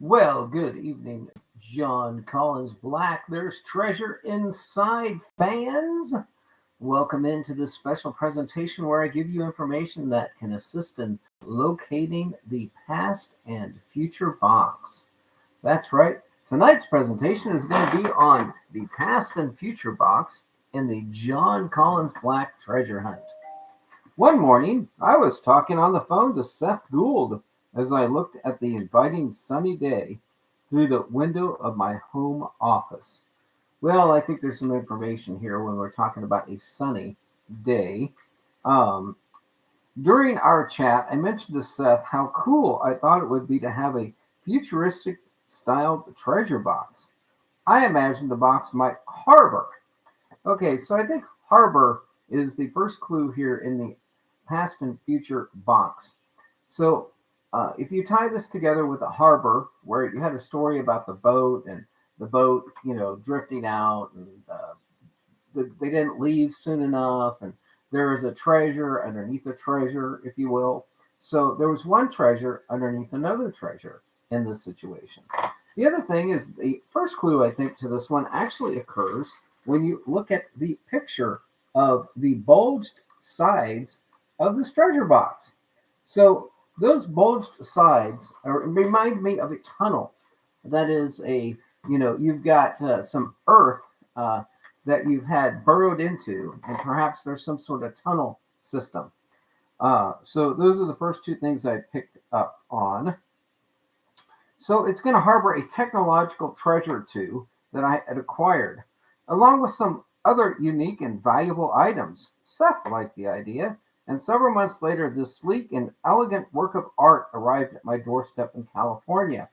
Well, good evening, John Collins Black. There's treasure inside, fans. Welcome into this special presentation where I give you information that can assist in locating the past and future box. That's right. Tonight's presentation is going to be on the past and future box in the John Collins Black treasure hunt. One morning, I was talking on the phone to Seth Gould as I looked at the inviting sunny day through the window of my home office. Well, I think there's some information here when we're talking about a sunny day. Um, During our chat, I mentioned to Seth how cool I thought it would be to have a futuristic styled treasure box. I imagined the box might harbor. Okay, so I think harbor is the first clue here in the past and future box. So if you tie this together with a harbor, where you had a story about the boat, drifting out, and they didn't leave soon enough, and there was a treasure underneath a treasure, if you will. So there was one treasure underneath another treasure in this situation. The other thing is the first clue I think to this one actually occurs when you look at the picture of the bulged sides of this treasure box. So those bulged sides remind me of a tunnel. That is you've got some earth that you've had burrowed into, and perhaps there's some sort of tunnel system. So those are the first two things I picked up on. So it's going to harbor a technological treasure too that I had acquired, along with some other unique and valuable items. Seth liked the idea, and several months later, this sleek and elegant work of art arrived at my doorstep in California.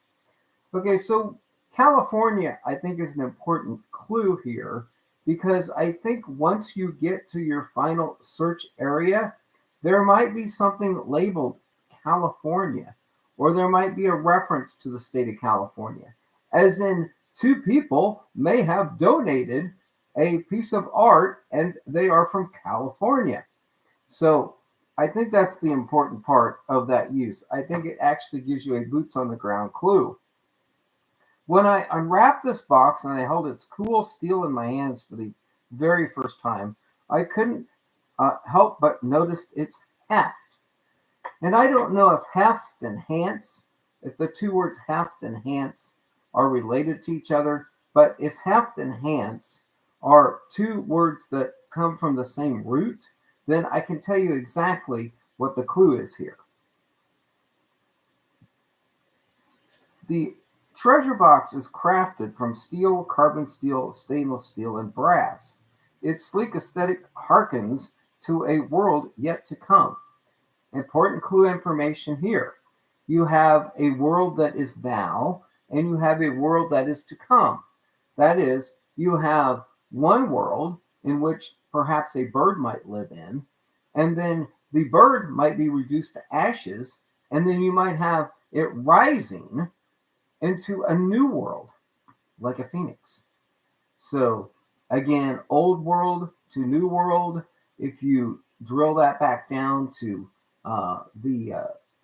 Okay, so California, I think, is an important clue here because I think once you get to your final search area, there might be something labeled California, or there might be a reference to the state of California, as in two people may have donated a piece of art and they are from California. So I think that's the important part of that use. I think it actually gives you a boots on the ground clue. When I unwrapped this box and I held its cool steel in my hands for the very first time, I couldn't help but notice its heft. And I don't know if heft and Hans, if the two words heft and Hans are related to each other, but if heft and Hans are two words that come from the same root, then I can tell you exactly what the clue is here. The treasure box is crafted from steel, carbon steel, stainless steel, and brass. Its sleek aesthetic harkens to a world yet to come. Important clue information here. You have a world that is now, and you have a world that is to come. That is, you have one world in which perhaps a bird might live in, and then the bird might be reduced to ashes, and then you might have it rising into a new world, like a phoenix. So, again, old world to new world, if you drill that back down to the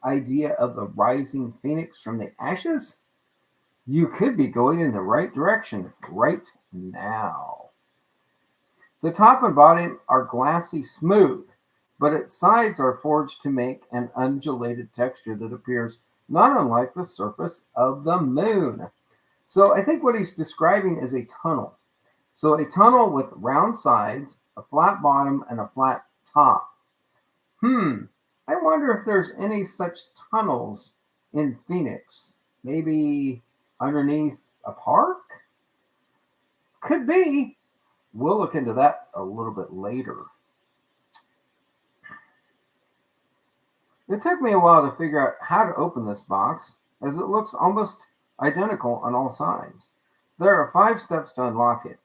idea of the rising phoenix from the ashes, you could be going in the right direction right now. The top and bottom are glassy smooth, but its sides are forged to make an undulated texture that appears not unlike the surface of the moon. So I think what he's describing is a tunnel. So a tunnel with round sides, a flat bottom, and a flat top. I wonder if there's any such tunnels in Phoenix. Maybe underneath a park? Could be. We'll look into that a little bit later. It took me a while to figure out how to open this box, as it looks almost identical on all sides. There are 5 steps to unlock it.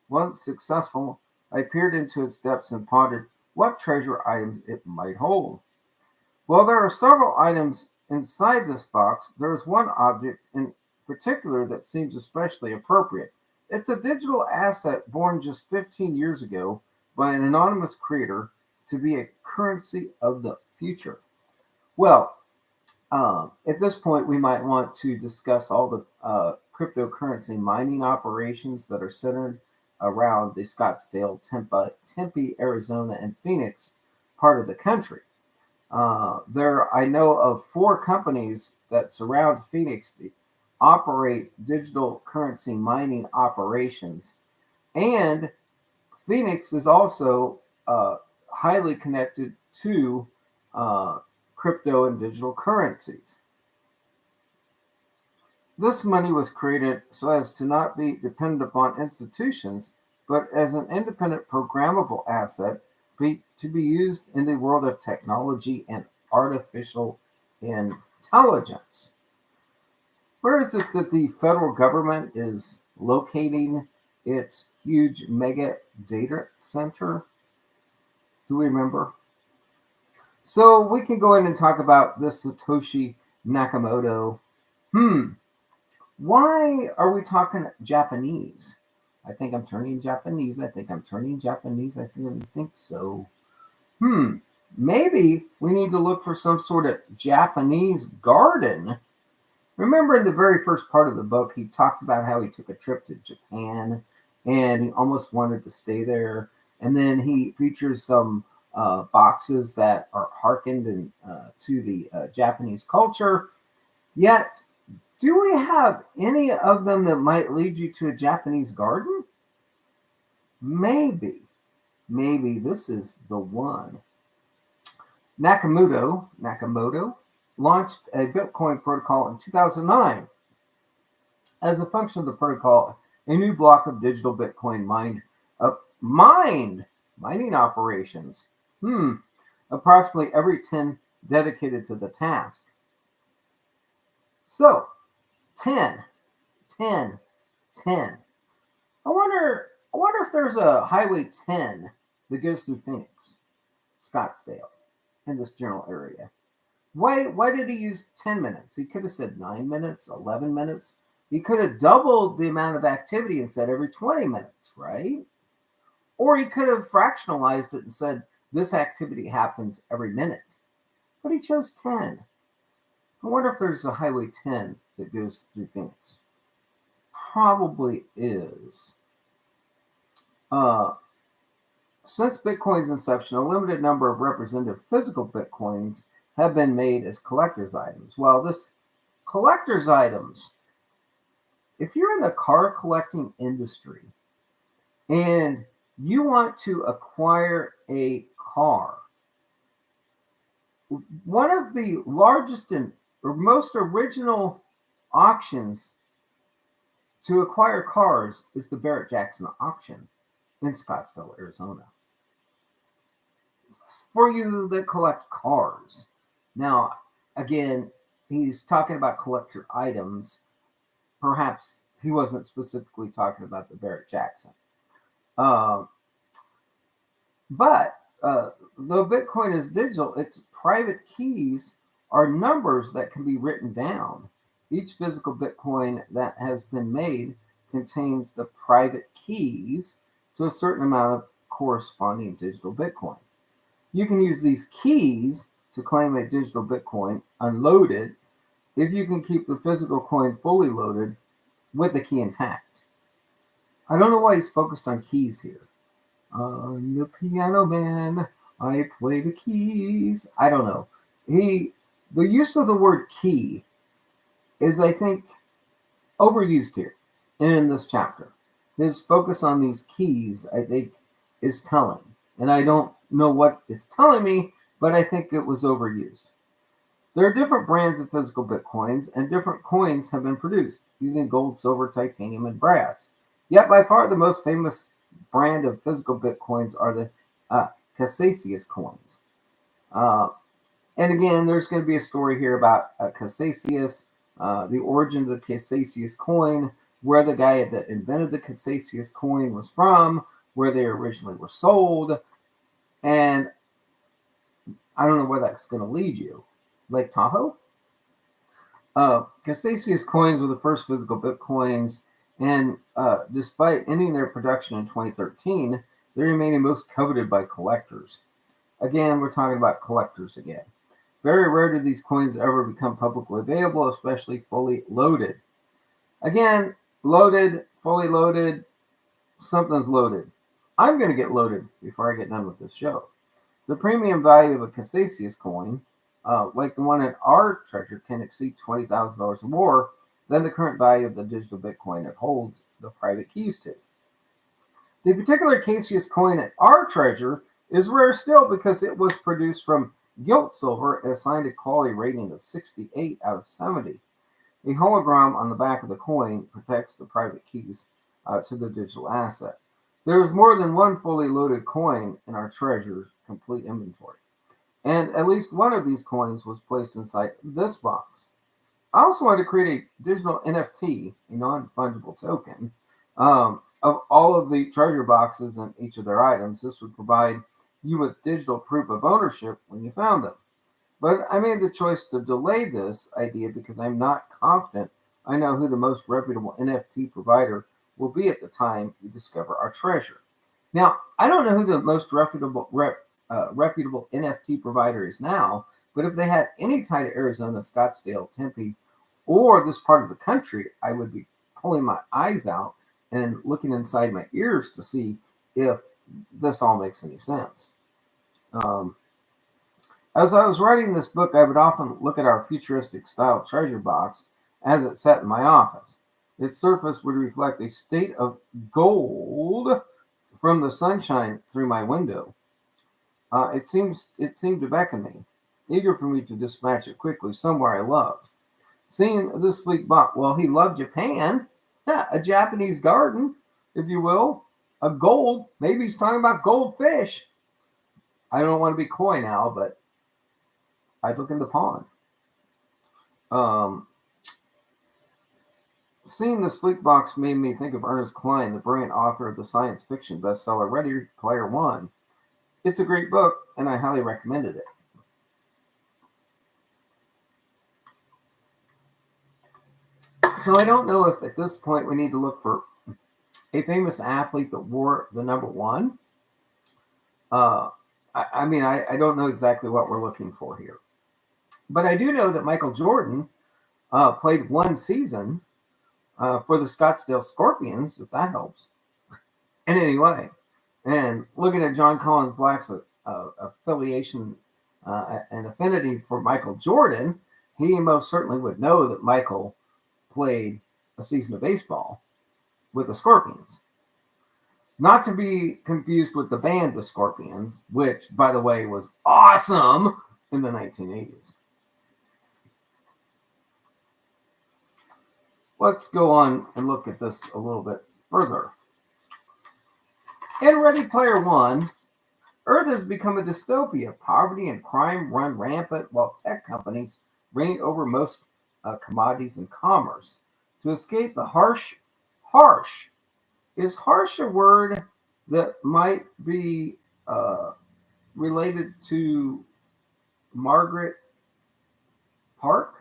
Once successful, I peered into its depths and pondered what treasure items it might hold. While there are several items inside this box, there is one object in particular that seems especially appropriate. It's a digital asset born just 15 years ago by an anonymous creator to be a currency of the future. Well, At this point, we might want to discuss all the cryptocurrency mining operations that are centered around the Scottsdale, Tempe, Arizona, and Phoenix part of the country. I know of 4 companies that surround Phoenix that operate digital currency mining operations. And Phoenix is also highly connected to uh, crypto and digital currencies. This money was created so as to not be dependent upon institutions, but as an independent programmable asset to be used in the world of technology and artificial intelligence. Where is it that the federal government is locating its huge mega data center? Do we remember? So we can go in and talk about this Satoshi Nakamoto. Hmm, Why are we talking Japanese? I think I'm turning Japanese. I think I'm turning Japanese. I think so. Hmm. Maybe we need to look for some sort of Japanese garden. Remember in the very first part of the book, he talked about how he took a trip to Japan and he almost wanted to stay there. And then he features some boxes that are hearkened to the Japanese culture. Yet, do we have any of them that might lead you to a Japanese garden? Maybe. Maybe this is the one. Nakamoto launched a Bitcoin protocol in 2009. As a function of the protocol, a new block of digital Bitcoin mining operations. Approximately every 10 dedicated to the task. So, 10, 10, 10. I wonder if there's a Highway 10 that goes through Phoenix, Scottsdale, in this general area. Why did he use 10 minutes? He could have said 9 minutes, 11 minutes. He could have doubled the amount of activity and said every 20 minutes, right? Or he could have fractionalized it and said this activity happens every minute. But he chose 10. I wonder if there's a Highway 10 that goes through Phoenix. Probably is. Since Bitcoin's inception, a limited number of representative physical Bitcoins have been made as collector's items. Well, this collector's items, if you're in the car collecting industry and you want to acquire a car, one of the largest or most original auctions to acquire cars is the Barrett-Jackson auction in Scottsdale, Arizona. For you that collect cars. Now, again, he's talking about collector items. Perhaps he wasn't specifically talking about the Barrett-Jackson. But though Bitcoin is digital, its private keys are numbers that can be written down. Each physical Bitcoin that has been made contains the private keys to a certain amount of corresponding digital Bitcoin. You can use these keys to claim a digital Bitcoin unloaded if you can keep the physical coin fully loaded with the key intact. I don't know why he's focused on keys here. I'm the piano man. I play the keys. I don't know. The use of the word key is, I think, overused here in this chapter. His focus on these keys, I think, is telling. And I don't know what it's telling me, but I think it was overused. There are different brands of physical Bitcoins, and different coins have been produced using gold, silver, titanium, and brass. Yet by far the most famous brand of physical Bitcoins are the Cassius coins. And again, there's going to be a story here about Cassius, the origin of the Cassius coin, where the guy that invented the Cassius coin was from, where they originally were sold, and I don't know where that's going to lead you. Lake Tahoe? Cassius coins were the first physical Bitcoins, and despite ending their production in 2013, they remain most coveted by collectors. Again, we're talking about collectors again. Very rare do these coins ever become publicly available, especially fully loaded. Again, loaded, fully loaded, something's loaded. I'm going to get loaded before I get done with this show. The premium value of a Cassius coin, like the one in our treasure, can exceed $20,000 or more than the current value of the digital Bitcoin it holds the private keys to. The particular Cassius coin at our treasure is rare still because it was produced from gilt silver and assigned a quality rating of 68 out of 70. A hologram on the back of the coin protects the private keys to the digital asset. There is more than one fully loaded coin in our treasure's complete inventory, and at least one of these coins was placed inside this box. I also wanted to create a digital NFT, a non-fungible token, of all of the treasure boxes and each of their items. This would provide you with digital proof of ownership when you found them. But I made the choice to delay this idea because I'm not confident I know who the most reputable NFT provider will be at the time you discover our treasure. Now, I don't know who the most reputable NFT provider is now, but if they had any tie to Arizona, Scottsdale, Tempe, or this part of the country, I would be pulling my eyes out and looking inside my ears to see if this all makes any sense. As I was writing this book, I would often look at our futuristic style treasure box as it sat in my office. Its surface would reflect a state of gold from the sunshine through my window. It seemed to beckon me, eager for me to dispatch it quickly somewhere I loved. Seeing this sleek box, well, he loved Japan, a Japanese garden, if you will, a gold. Maybe he's talking about goldfish. I don't want to be coy now, but I'd look in the pond. Seeing the sleek box made me think of Ernest Cline, the brilliant author of the science fiction bestseller Ready Player One. It's a great book, and I highly recommended it. So I don't know if at this point we need to look for a famous athlete that wore the number one. I don't know exactly what we're looking for here. But I do know that Michael Jordan played one season for the Scottsdale Scorpions, if that helps in any way. And looking at John Collins Black's affiliation and affinity for Michael Jordan, he most certainly would know that Michael played a season of baseball with the Scorpions. Not to be confused with the band The Scorpions, which, by the way, was awesome in the 1980s. Let's go on and look at this a little bit further. In Ready Player One, Earth has become a dystopia. Poverty and crime run rampant while tech companies reign over most commodities and commerce. To escape the harsh, is harsh a word that might be related to Margaret Park?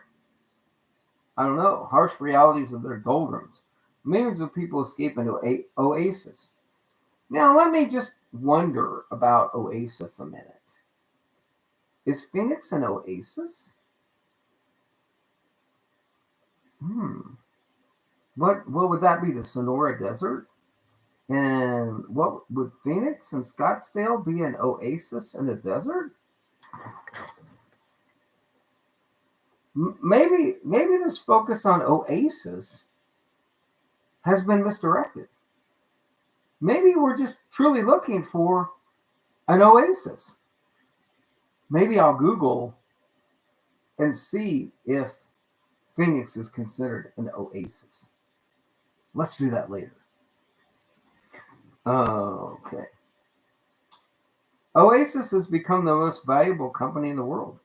I don't know. Harsh realities of their doldrums. Millions of people escape into Oasis. Now, let me just wonder about Oasis a minute. Is Phoenix an oasis? What would that be? The Sonora Desert? And what would Phoenix and Scottsdale be, an oasis in the desert? Maybe this focus on oasis has been misdirected. Maybe we're just truly looking for an oasis. Maybe I'll Google and see if Phoenix is considered an oasis. Let's do that later. Okay. Oasis has become the most valuable company in the world.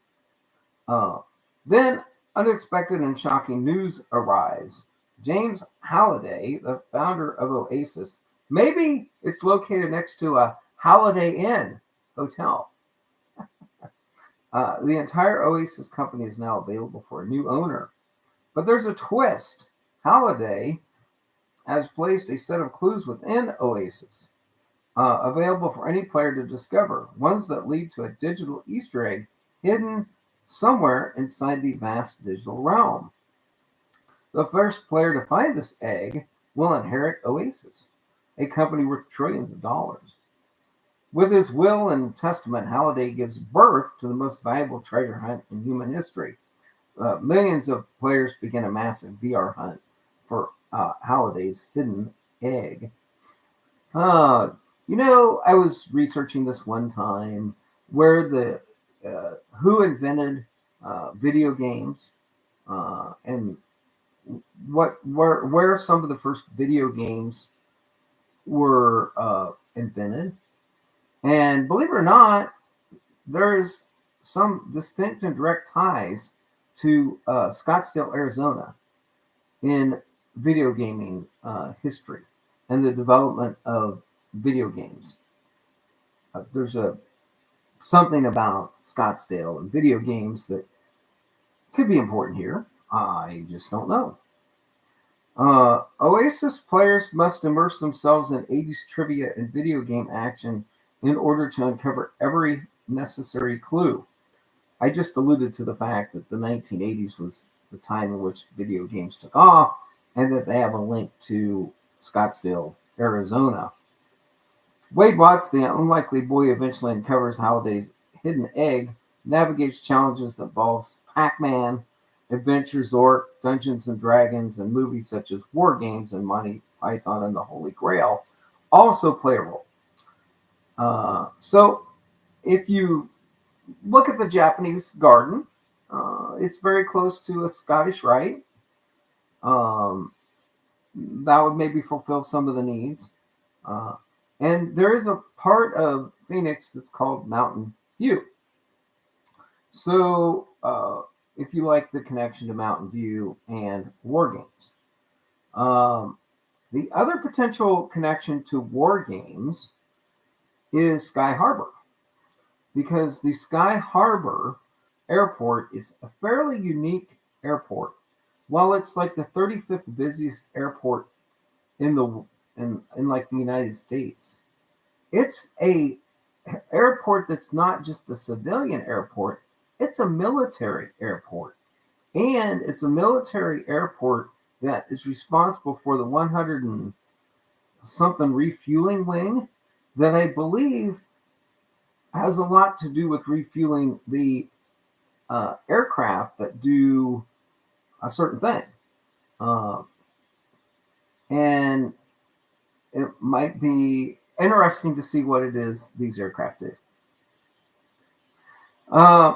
Then unexpected and shocking news arrives. James Halliday, the founder of Oasis, maybe it's located next to a Holiday Inn hotel. The entire Oasis company is now available for a new owner. But there's a twist. Halliday has placed a set of clues within Oasis, available for any player to discover, ones that lead to a digital Easter egg hidden somewhere inside the vast digital realm. The first player to find this egg will inherit Oasis, a company worth trillions of dollars. With his will and testament, Halliday gives birth to the most valuable treasure hunt in human history. Millions of players begin a massive VR hunt for Halliday's hidden egg. Uh, I was researching this one time where the who invented video games and where some of the first video games were invented. And believe it or not, there's some distinct and direct ties to Scottsdale, Arizona, in video gaming history and the development of video games. There's something about Scottsdale and video games that could be important here. I just don't know. Oasis players must immerse themselves in 80s trivia and video game action in order to uncover every necessary clue. I just alluded to the fact that the 1980s was the time in which video games took off and that they have a link to Scottsdale, Arizona. Wade Watts, the unlikely boy, eventually uncovers Halliday's hidden egg, navigates challenges that involves Pac-Man, Adventure Zork, Dungeons and Dragons, and movies such as War Games and Monty Python and the Holy Grail also play a role. So if you look at the Japanese garden, it's very close to a Scottish Rite. That would maybe fulfill some of the needs. And there is a part of Phoenix that's called Mountain View. So if you like the connection to Mountain View and War Games. The other potential connection to War Games is Sky Harbor, because the Sky Harbor airport is a fairly unique airport. While it's like the 35th busiest airport in like the United States, it's a airport that's not just a civilian airport, it's a military airport. And it's a military airport that is responsible for the 100 and something refueling wing that I believe has a lot to do with refueling the aircraft that do a certain thing. And it might be interesting to see what it is these aircraft do.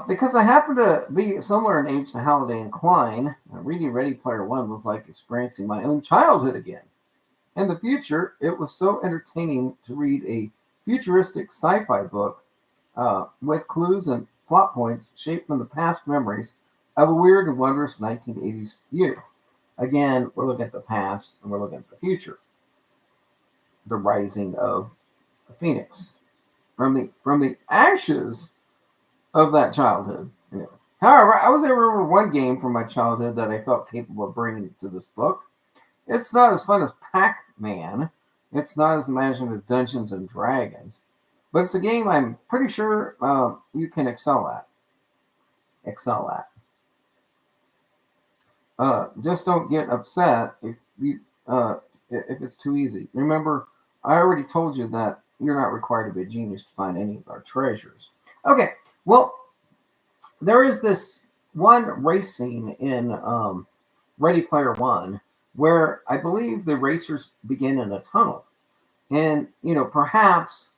Because I happen to be similar in age to Halliday and Klein, reading Ready Player One was like experiencing my own childhood again. In the future, it was so entertaining to read a futuristic sci-fi book with clues and plot points shaped from the past memories of a weird and wondrous 1980s youth. Again, we're looking at the past and we're looking at the future. The rising of the Phoenix from the ashes of that childhood. Yeah. However, I was able to remember one game from my childhood that I felt capable of bringing to this book. It's not as fun as Pac-Man. It's not as imaginative as Dungeons and Dragons. But it's a game I'm pretty sure you can excel at. Just don't get upset if it's too easy. Remember, I already told you that you're not required to be a genius to find any of our treasures. Okay, well, there is this one race scene in Ready Player One where I believe the racers begin in a tunnel. And, perhaps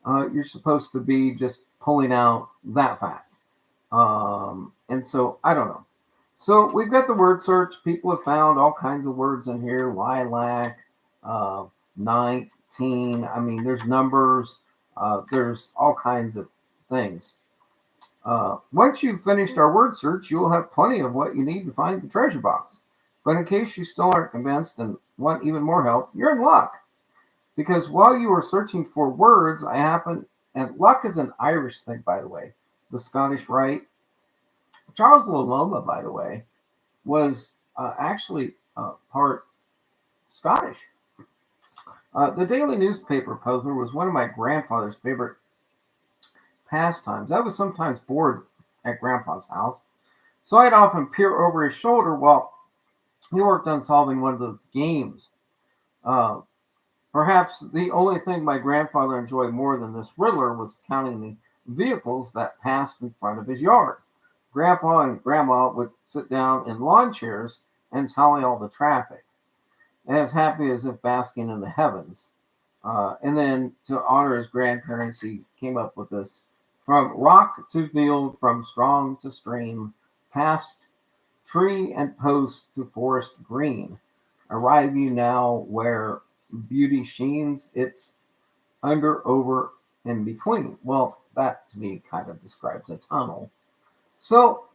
you're supposed to be just pulling out that fact. And so, I don't know. So we've got the word search. People have found all kinds of words in here. Lilac, 19. I mean, there's numbers. There's all kinds of things. Once you've finished our word search, you'll have plenty of what you need to find the treasure box. But in case you still aren't convinced and want even more help, you're in luck. Because while you were searching for words, and luck is an Irish thing, by the way, the Scottish Rite. Charles Loloma, by the way, was actually part Scottish. The daily newspaper puzzler was one of my grandfather's favorite pastimes. I was sometimes bored at Grandpa's house. So I'd often peer over his shoulder while he worked on solving one of those games. Uh, Perhaps the only thing my grandfather enjoyed more than this Riddler was counting the vehicles that passed in front of his yard. Grandpa and Grandma would sit down in lawn chairs and tally all the traffic, and as happy as if basking in the heavens. And then to honor his grandparents, he came up with this: from rock to field, from strong to stream, past tree and post to forest green. Arrive you now where beauty sheens, it's under, over, in between. Well, that to me kind of describes a tunnel. So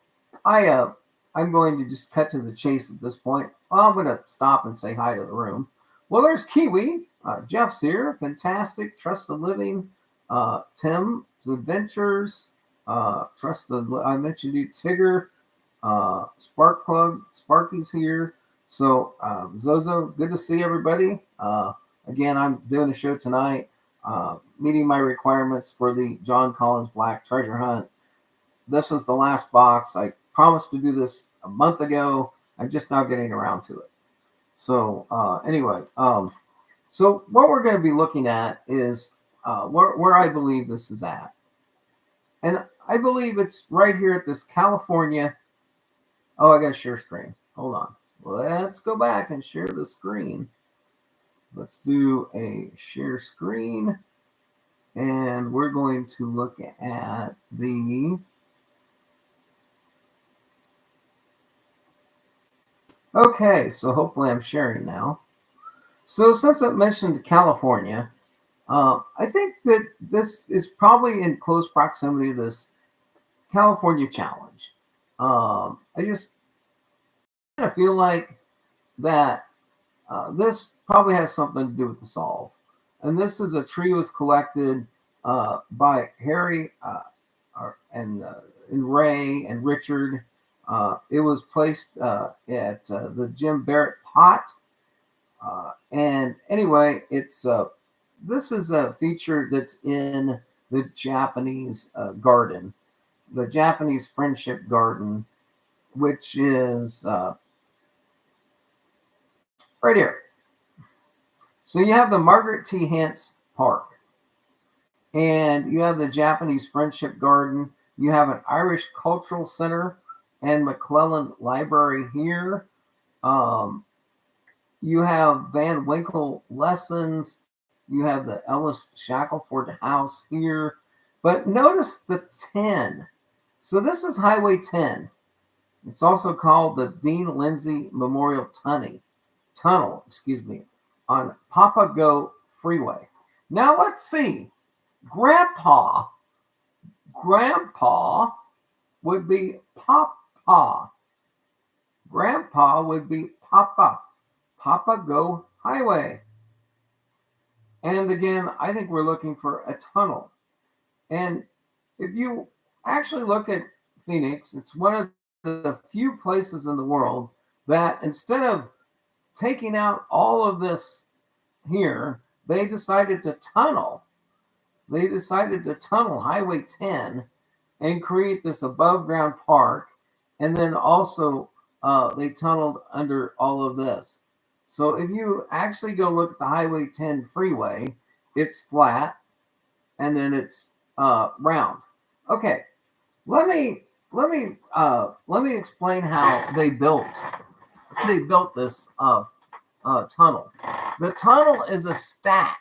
I'm going to just cut to the chase at this point. I'm going to stop and say hi to the room. Well, there's Kiwi. Jeff's here. Fantastic. Trust the Living. Tim's Adventures. I mentioned you, Tigger. Spark Plug. Sparky's here. So, Zozo, good to see everybody. Again, I'm doing a show tonight, meeting my requirements for the John Collins Black Treasure Hunt. This is the last box. I promised to do this a month ago. I'm just now getting around to it. So anyway, so what we're going to be looking at is where I believe this is at. And I believe it's right here at this California. Oh, I got to share screen. Hold on. Let's go back and share the screen. Let's do a share screen. And we're going to look at the... Okay, so hopefully I'm sharing now. So since I mentioned California, I think that this is probably in close proximity to this California challenge. I just kind of feel like that this probably has something to do with the solve. And this is a tree was collected by Harry and Ray and Richard. It was placed at the Jim Barrett pot. And anyway, it's this is a feature that's in the Japanese garden, the Japanese Friendship Garden, which is right here. So you have the Margaret T. Hance Park, and you have the Japanese Friendship Garden. You have an Irish Cultural Center and McClellan Library here. You have Van Winkle Lessons. You have the Ellis Shackelford House here. But notice the 10. So this is Highway 10. It's also called the Dean Lindsay Memorial Tunnel, on Papago Freeway. Now let's see. Grandpa would be Papa. Grandpa would be Papa. Papago Highway. And again, I think we're looking for a tunnel. And if you actually look at Phoenix, it's one of the few places in the world that instead of taking out all of this here, they decided to tunnel. They decided to tunnel Highway 10 and create this above ground park. And then also they tunneled under all of this. So if you actually go look at the Highway 10 freeway, it's flat and then it's round. Okay, let me explain how they built this tunnel. The tunnel is a stack.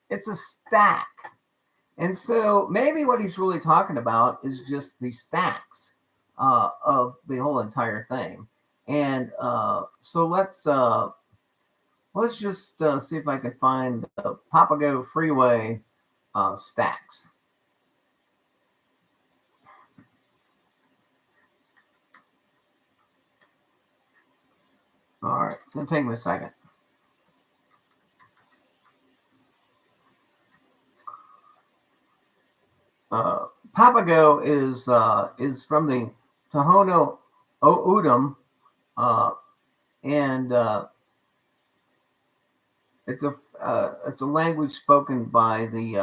It's a stack, and so maybe what he's really talking about is just the stacks of the whole entire thing. And so let's just see if I can find the Papago Freeway stacks. All right, it's gonna take me a second. Papago is from the Tohono O'odham, and it's a language spoken by these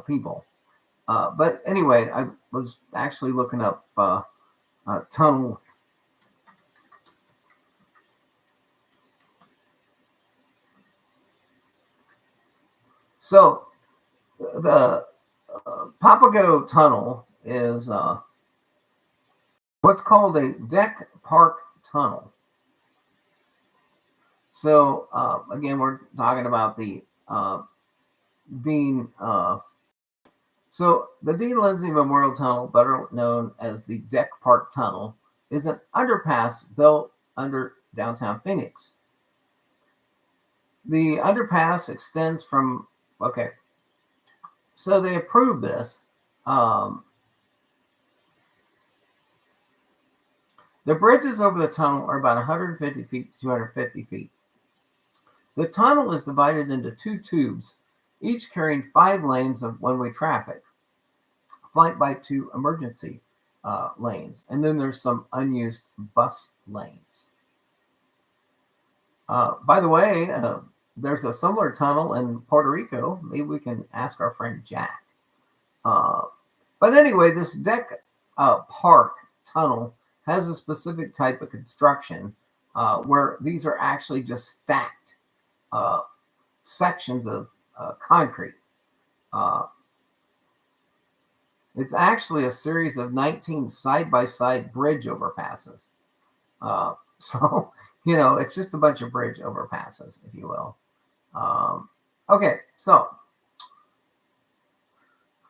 people, But anyway, I was actually looking up tunnel. So the Papago Tunnel is what's called a deck park tunnel. So again, we're talking about the Dean. So the Dean Lindsay Memorial Tunnel, better known as the Deck Park Tunnel, is an underpass built under downtown Phoenix. The underpass extends from, okay, so they approved this. The bridges over the tunnel are about 150 feet to 250 feet. The tunnel is divided into two tubes, each carrying 5 lanes of one-way traffic, flanked by 2 emergency lanes. And then there's some unused bus lanes. By the way, there's a similar tunnel in Puerto Rico. Maybe we can ask our friend Jack. But anyway, this deck park tunnel has a specific type of construction where these are actually just stacked sections of concrete. It's actually a series of 19 side-by-side bridge overpasses. So, it's just a bunch of bridge overpasses, if you will. Okay, so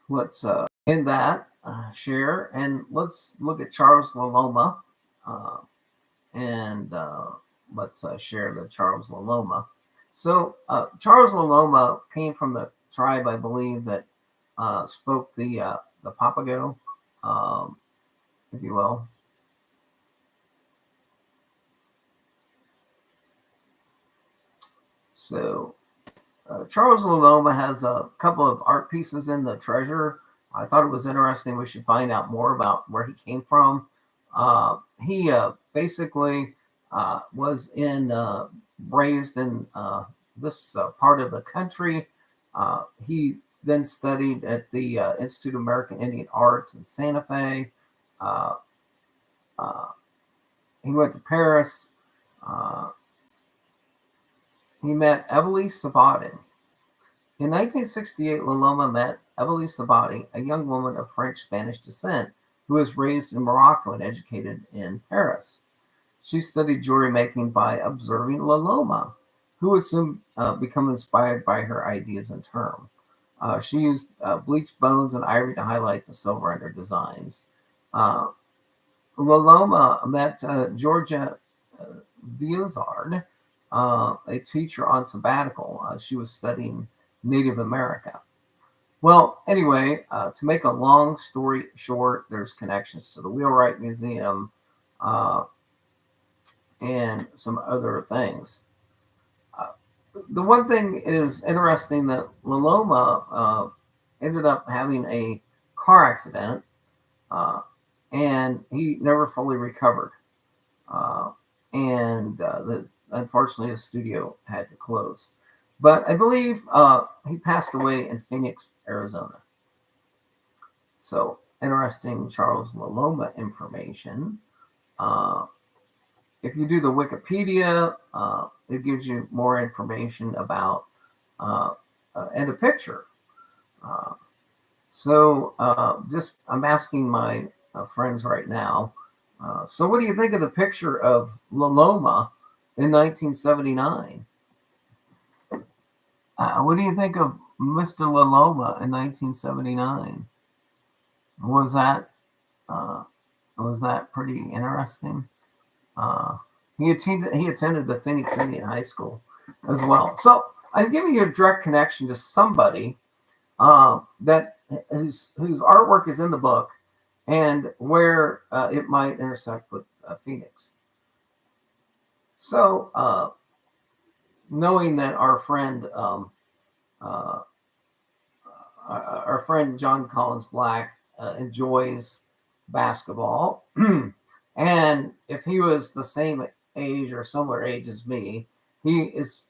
let's end that share, and let's look at Charles LaLoma, and let's share the Charles LaLoma. So Charles LaLoma came from the tribe, I believe, that spoke the Papago, if you will. So Charles LaLoma has a couple of art pieces in the treasure. I thought it was interesting. We should find out more about where he came from. He basically was raised in this part of the country. He then studied at the Institute of American Indian Arts in Santa Fe. He went to Paris. He met Evelise Sabatin. In 1968, LaLoma met Evelise Sabatin, a young woman of French-Spanish descent who was raised in Morocco and educated in Paris. She studied jewelry making by observing LaLoma, who would soon become inspired by her ideas and term. She used bleached bones and ivory to highlight the silver under designs. LaLoma met Georgia Viozard, a teacher on sabbatical. She was studying Native America. Well, anyway, to make a long story short, there's connections to the Wheelwright Museum and some other things. The one thing is interesting that LaLoma ended up having a car accident, and he never fully recovered. Unfortunately, his studio had to close. But I believe he passed away in Phoenix, Arizona. So, interesting Charles LaLoma information. If you do the Wikipedia, it gives you more information about and a picture. Just I'm asking my friends right now. So what do you think of the picture of LaLoma in 1979? What do you think of Mr. LaLoma in 1979? Was that pretty interesting? He attended the Phoenix Indian High School as well. So I'm giving you a direct connection to somebody that whose artwork is in the book and where it might intersect with Phoenix. So knowing that our friend John Collins Black enjoys basketball, and if he was the same age or similar age as me, he is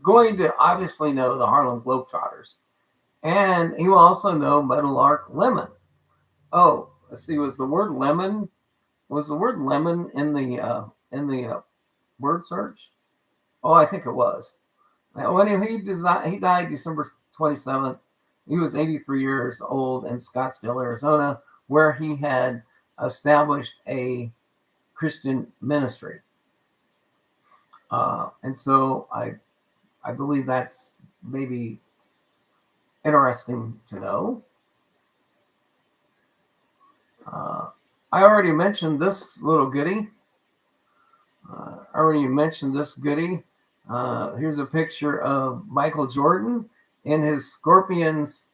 going to obviously know the Harlem Globetrotters. And he will also know Meadowlark lemon. Oh, let's see. Was the word lemon? Was the word lemon in the word search? Oh, I think it was. When he died December 27th. He was 83 years old in Scottsdale, Arizona, where he had established a Christian ministry. And so I believe that's maybe interesting to know. I already mentioned this little goodie. Here's a picture of Michael Jordan in his Scorpions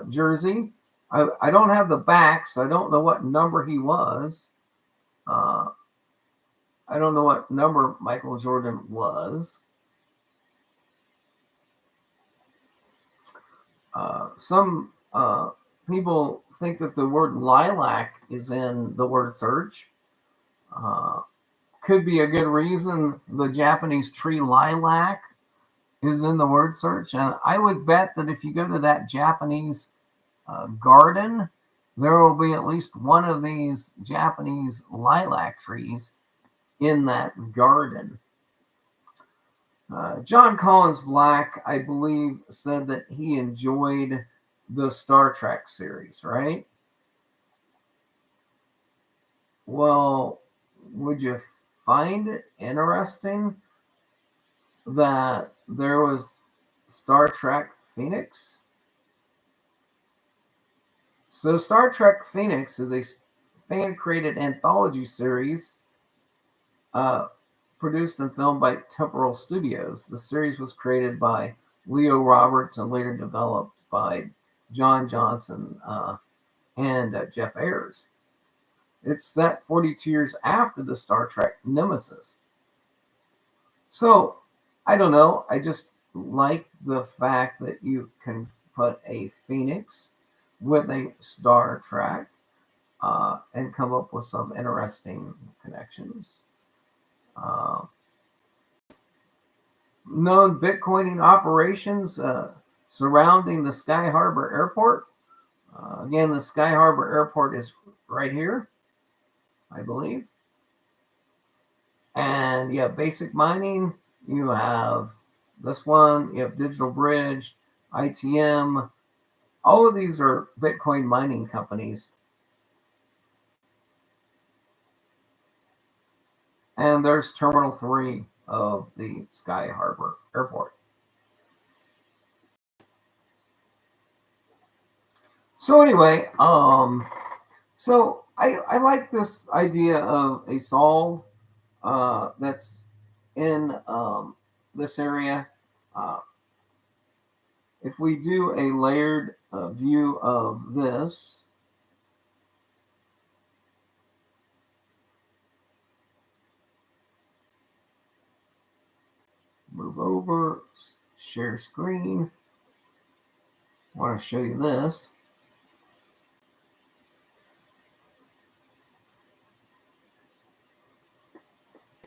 jersey. I don't have the back, so I don't know what number he was. I don't know what number Michael Jordan was. Some people think that the word lilac is in the word search. Could be a good reason. The Japanese tree lilac is in the word search. And I would bet that if you go to that Japanese garden, there will be at least one of these Japanese lilac trees in that garden. John Collins Black, I believe, said that he enjoyed the Star Trek series, right? Well, would you find it interesting that there was Star Trek Phoenix? So Star Trek Phoenix is a fan-created anthology series produced and filmed by Temporal Studios. The series was created by Leo Roberts and later developed by John Johnson and Jeff Ayers. It's set 42 years after the Star Trek Nemesis. So, I don't know. I just like the fact that you can put a Phoenix with a Star Trek and come up with some interesting connections. Known Bitcoining operations surrounding the Sky Harbor Airport. Again, the Sky Harbor Airport is right here, I believe. And you have basic mining. You have this one. You have Digital Bridge, ITM. All of these are Bitcoin mining companies. And there's Terminal 3 of the Sky Harbor Airport. So anyway, so I like this idea of a solve that's in this area. If we do a layered view of this, move over, share screen. I want to show you this.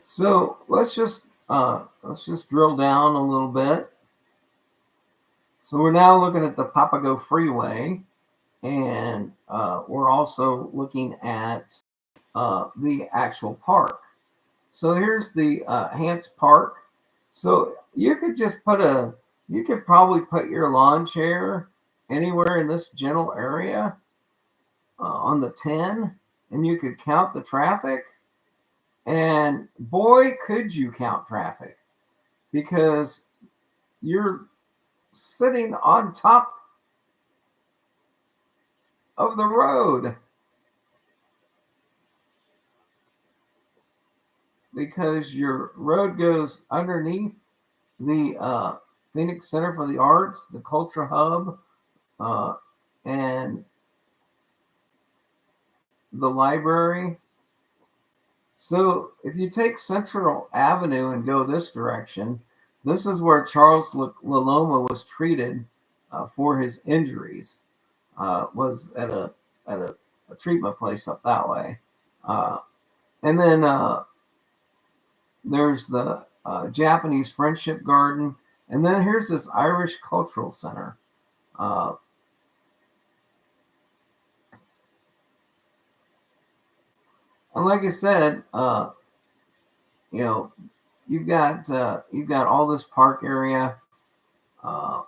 So let's just drill down a little bit. So we're now looking at the Papago Freeway, and we're also looking at the actual park. So here's the Hance Park. So you could probably put your lawn chair anywhere in this general area on the 10, and you could count the traffic. And boy, could you count traffic, because you're sitting on top of the road, because your road goes underneath the Phoenix Center for the Arts, the Culture Hub, and the library. So if you take Central Avenue and go this direction, this is where Charles Liloma was treated for his injuries. Was at a treatment place up that way. And then there's the Japanese Friendship Garden. And then here's this Irish Cultural Center. Uh, and like I said, you know, you've got all this park area. Uh,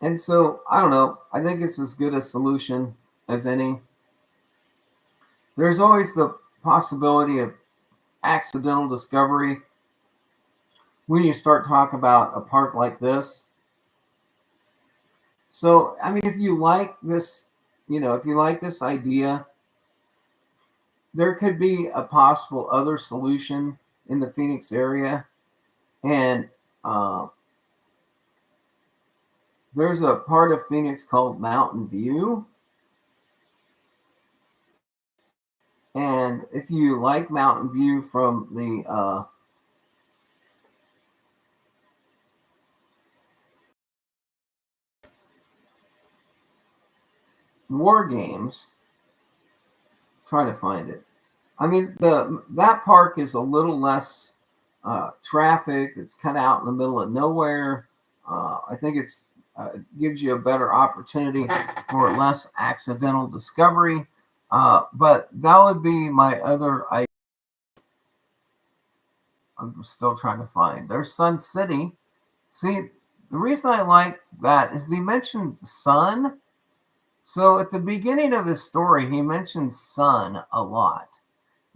and so I don't know. I think it's as good a solution as any. There's always the possibility of accidental discovery when you start talking about a park like this. So, I mean, if you like this, if you like this idea, there could be a possible other solution in the Phoenix area. And there's a part of Phoenix called Mountain View. And if you like Mountain View from the War Games, trying to find it. I mean, that park is a little less traffic. It's kind of out in the middle of nowhere. I think it gives you a better opportunity for less accidental discovery. But that would be my other idea. I'm still trying to find. There's Sun City. See, the reason I like that is he mentioned the sun. So at the beginning of his story, he mentioned sun a lot.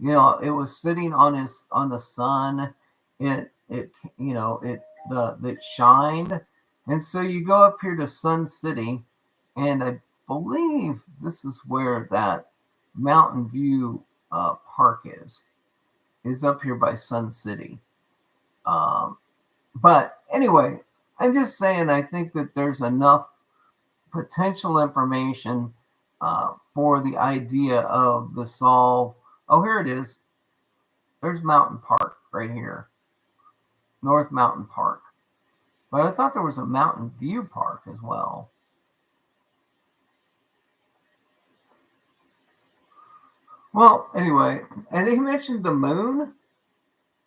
It was sitting on the sun. It shined, and so you go up here to Sun City, and I believe this is where that Mountain View Park is up here by Sun City. But anyway, I'm just saying I think that there's enough potential information for the idea of the solve. Oh, here it is. There's Mountain Park right here, North Mountain Park. But I thought there was a Mountain View Park as well. Well, anyway, and he mentioned the moon.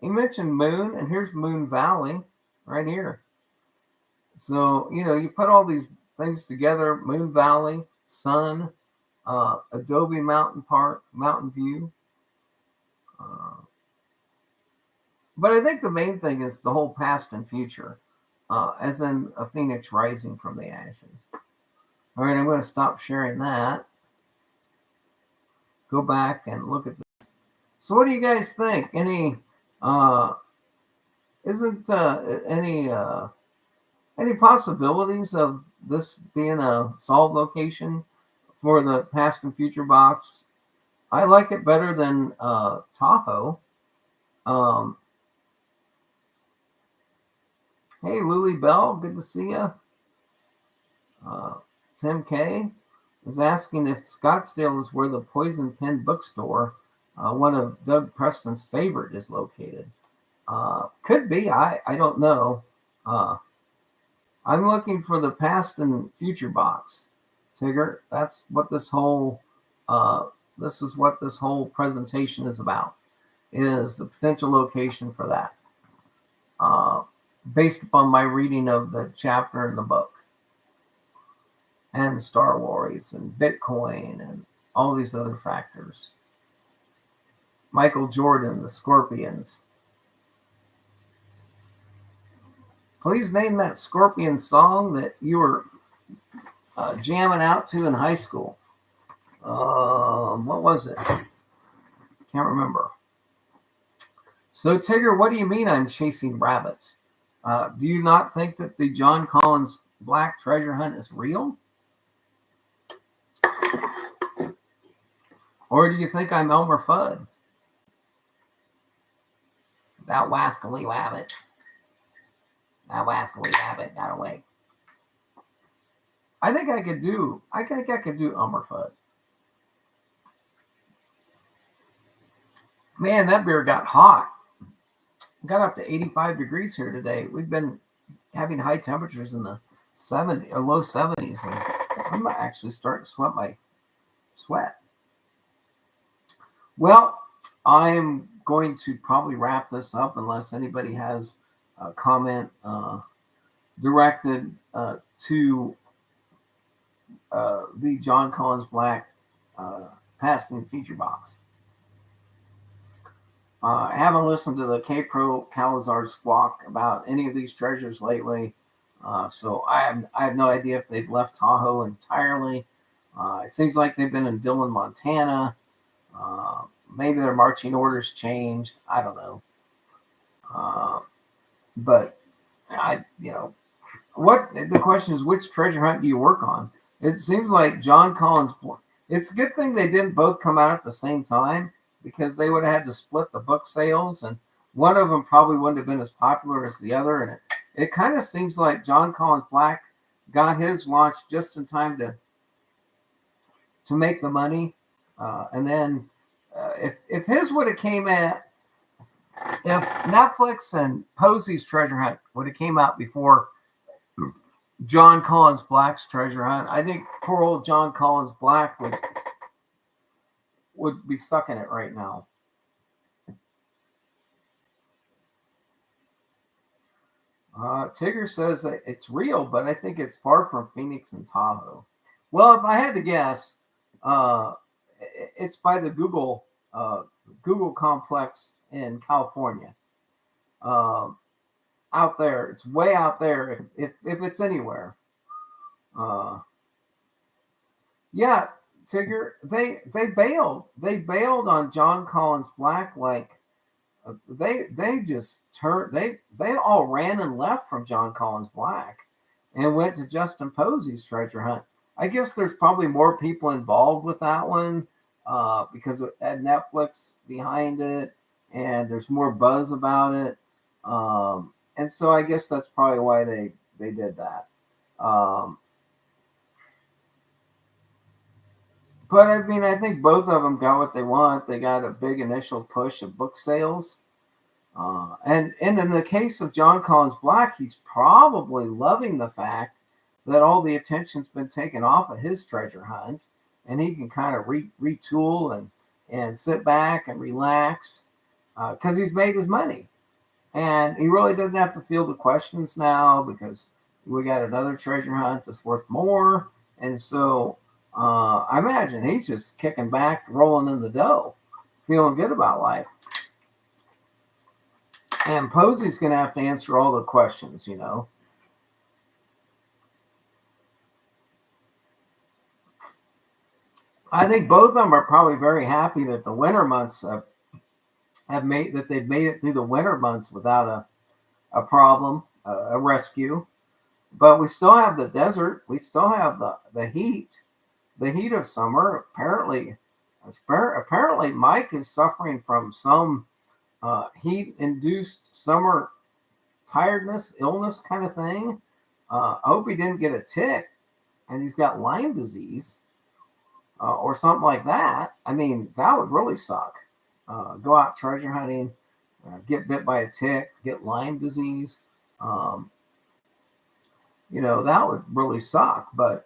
He mentioned moon, and here's Moon Valley right here. So, you put all these things together, Moon Valley, sun, Adobe Mountain Park, Mountain View. But I think the main thing is the whole past and future, as in a phoenix rising from the ashes. All right, I'm going to stop sharing that. Go back and look at this. So what do you guys think? Any any possibilities of this being a solved location for the past and future box? I like it better than Tahoe. Hey, Lily Bell, good to see you. Tim K is asking if Scottsdale is where the Poison Pen bookstore, one of Doug Preston's favorite, is located. Could be. I don't know. I'm looking for the past and future box. Tigger, that's what this is what this whole presentation is about, is the potential location for that, based upon my reading of the chapter in the book, and Star Wars and Bitcoin and all these other factors. Michael Jordan, the Scorpions. Please name that Scorpion song that you were jamming out to in high school. What was it? Can't remember. So, Tigger, what do you mean I'm chasing rabbits? Do you not think that the John Collins Black treasure hunt is real? Or do you think I'm Elmer Fudd? That wascally rabbit. That wascally rabbit got away. I think I could do Elmer Fudd. Man, that beer got hot. Got up to 85 degrees here today. We've been having high temperatures in the low 70s, and I'm actually starting to sweat. Well, I'm going to probably wrap this up unless anybody has a comment directed to the John Collins Black passing feature box. I haven't listened to the K-Pro Calazar squawk about any of these treasures lately, so I have no idea if they've left Tahoe entirely. It seems like they've been in Dillon, Montana. Maybe their marching orders changed. I don't know. But what the question is, which treasure hunt do you work on? It seems like John Collins. It's a good thing they didn't both come out at the same time, because they would have had to split the book sales, and one of them probably wouldn't have been as popular as the other. And it kind of seems like John Collins Black got his launch just in time to make the money, and then if his would have came at, if Netflix and Posey's Treasure Hunt would have came out before John Collins Black's Treasure Hunt, I think poor old John Collins Black would be sucking it right now. Tigger says that it's real, but I think it's far from Phoenix and Tahoe. Well, if I had to guess, it's by the Google complex in California. Out there, it's way out there. If it's anywhere. Yeah, Tigger, they bailed. They bailed on John Collins Black. Like they just turned. They all ran and left from John Collins Black and went to Justin Posey's Treasure Hunt. I guess there's probably more people involved with that one because it had Netflix behind it, and there's more buzz about it. And so I guess that's probably why they did that. But I mean, I think both of them got what they want. They got a big initial push of book sales. And in the case of John Collins Black, he's probably loving the fact that all the attention's been taken off of his treasure hunt, and he can kind of retool and sit back and relax because he's made his money. And he really doesn't have to field the questions now because we got another treasure hunt that's worth more. And so I imagine he's just kicking back, rolling in the dough, feeling good about life. And Posey's going to have to answer all the questions, you know. I think both of them are probably very happy that the winter months they've made it through the winter months without a problem, a rescue. But we still have the desert. We still have the heat of summer. Apparently Mike is suffering from some heat-induced summer tiredness, illness kind of thing. I hope he didn't get a tick and he's got Lyme disease or something like that. I mean, that would really suck. Go out treasure hunting, get bit by a tick, get Lyme disease. That would really suck. But,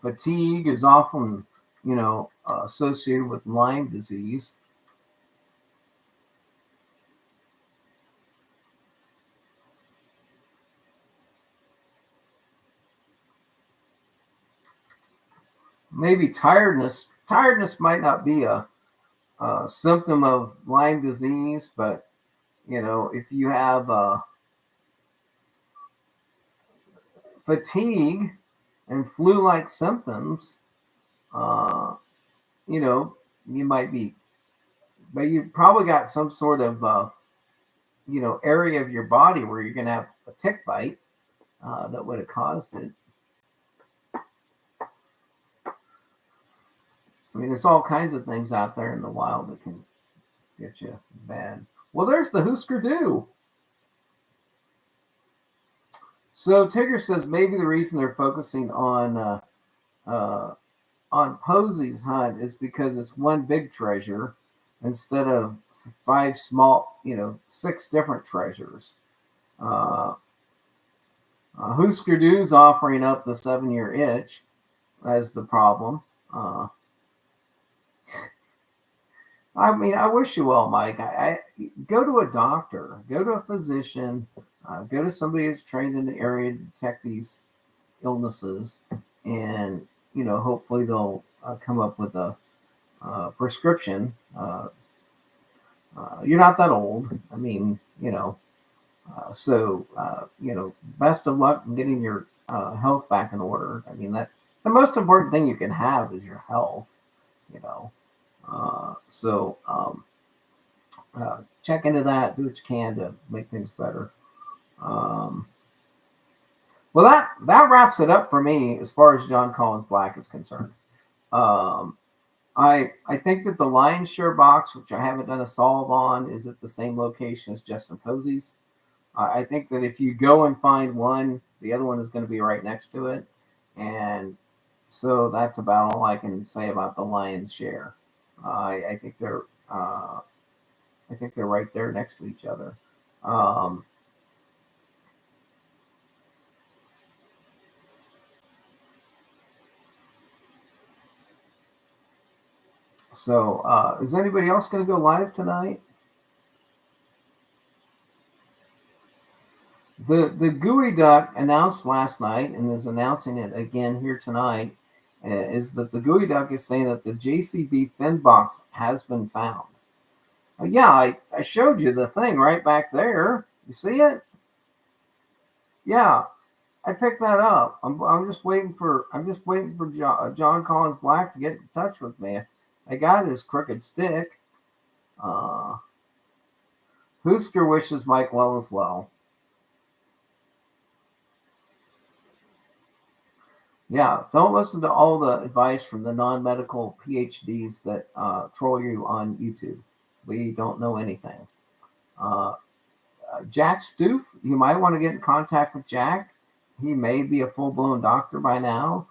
fatigue is often, associated with Lyme disease. Maybe tiredness might not be a symptom of Lyme disease, but if you have fatigue and flu-like symptoms, you might be, but you've probably got some sort of area of your body where you're going to have a tick bite that would have caused it. I mean, there's all kinds of things out there in the wild that can get you bad. Well, there's the Husker Du. So Tigger says maybe the reason they're focusing on Posey's hunt is because it's one big treasure instead of 5 small, 6 different treasures. Husker Du's offering up the 7-year itch as the problem. I mean, I wish you well, Mike. I go to a doctor, go to a physician, go to somebody that's trained in the area to detect these illnesses, and hopefully they'll come up with a prescription. You're not that old. I mean, best of luck in getting your health back in order. I mean, that the most important thing you can have is your health. You know, check into that. Do what you can to make things better. Um, well, that wraps it up for me as far as John Collins Black is concerned. Um, I think that the lion's share box, which I haven't done a solve on, is at the same location as Justin Posey's. I think that if you go and find one, the other one is going to be right next to it, and so that's about all I can say about the lion's share. I think they're right there next to each other. Um, is anybody else going to go live tonight? The Geoduck announced last night and is announcing it again here tonight is that the Geoduck is saying that the JCB fin box has been found. Yeah, I showed you the thing right back there. You see it? Yeah, I picked that up. I'm just waiting for John Collins Black to get in touch with me. I got his crooked stick. Uh, Hoosker wishes Mike well as well. Yeah, don't listen to all the advice from the non-medical PhDs that troll you on YouTube. We don't know anything. Uh, Jack Stoof, you might want to get in contact with Jack. He may be a full-blown doctor by now.